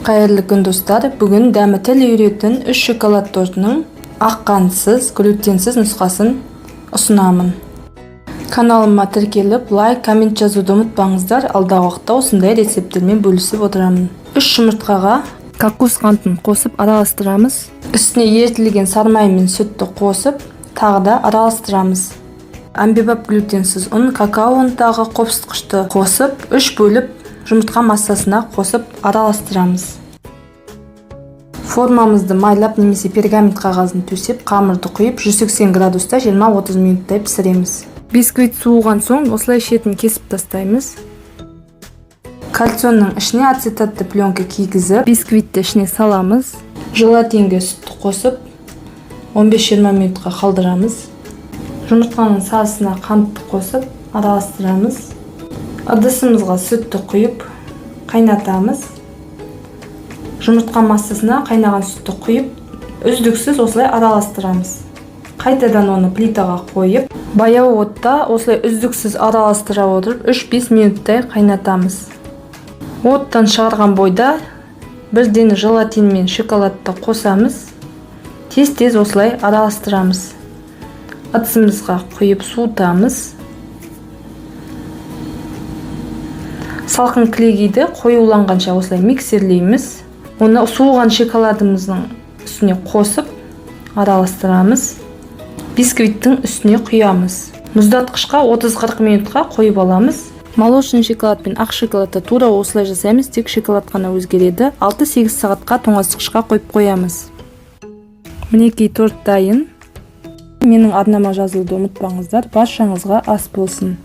Қайырлы күн достар, бүгін дәмі тіл үйретін 3 шоколад тортының аққансыз, глютенсіз нұсқасын ұсынамын. Каналыма тіркеліп, лайк, коммент жазуды ұмытпаңыздар. Алдағы уақытта осындай рецепттермен бөлісіп отырамын. 3 жұмыртқаға кокос қантын қосып араластырамыз. Үстіне ерітілген сармай мен сүтті қосып, тағы да араластырамыз. Әмбебап глютенсіз ұн, какаоны тағы қопсытқышты қосып, 3 бөліп жұмыртқа массасына қосып араластырамыз. Формамызды майлап немесе пергамент қағазын төсеп, қамырды құйып 180 градуста 20-30 минуттай пісіреміз. Бисквит суыған соң осылай шетін кесіп тастаймыз. Кальцонның ішіне ацетатты пленка кигізіп, бисквитті ішіне саламыз. Желатинге сүтті қосып 15-20 минутқа қалдырамыз. Жұмыртқаның сарысына қантты қосып араластырамыз. Ыдысымызға сүтті құйып қайнатамыз. Жұмыртқа массасына қайнаған сүтті құйып, үздіксіз осылай араластырамыз. Қайтадан оны плитаға қойып, баяу отта осылай үздіксіз араластыра отырып 3-5 минуттай қайнатамыз. Оттан шығарған бойда бірден желатин мен шоколадты қосамыз. Тез-тез осылай араластырамыз. Ыдысымызға құйып суытамыз. Салқын кілегейді қоюланғанша осылай миксерлейміз. Оны суыған шоколадымыздың үстіне қосып араластырамыз. Бисквиттің үстіне құямыз. Мұздатқышқа 30-40 минутқа қойып аламыз. Молочный шоколад пен ақ шоколадты тура осылай жасаймыз, тек шоколад қана өзгереді. 6-8 сағатқа тоңазытқышқа қойып қоямыз. Мінекей торт дайын. Менің арнама жазылуды ұмытпаңыздар. Баршаңызға ас болсын.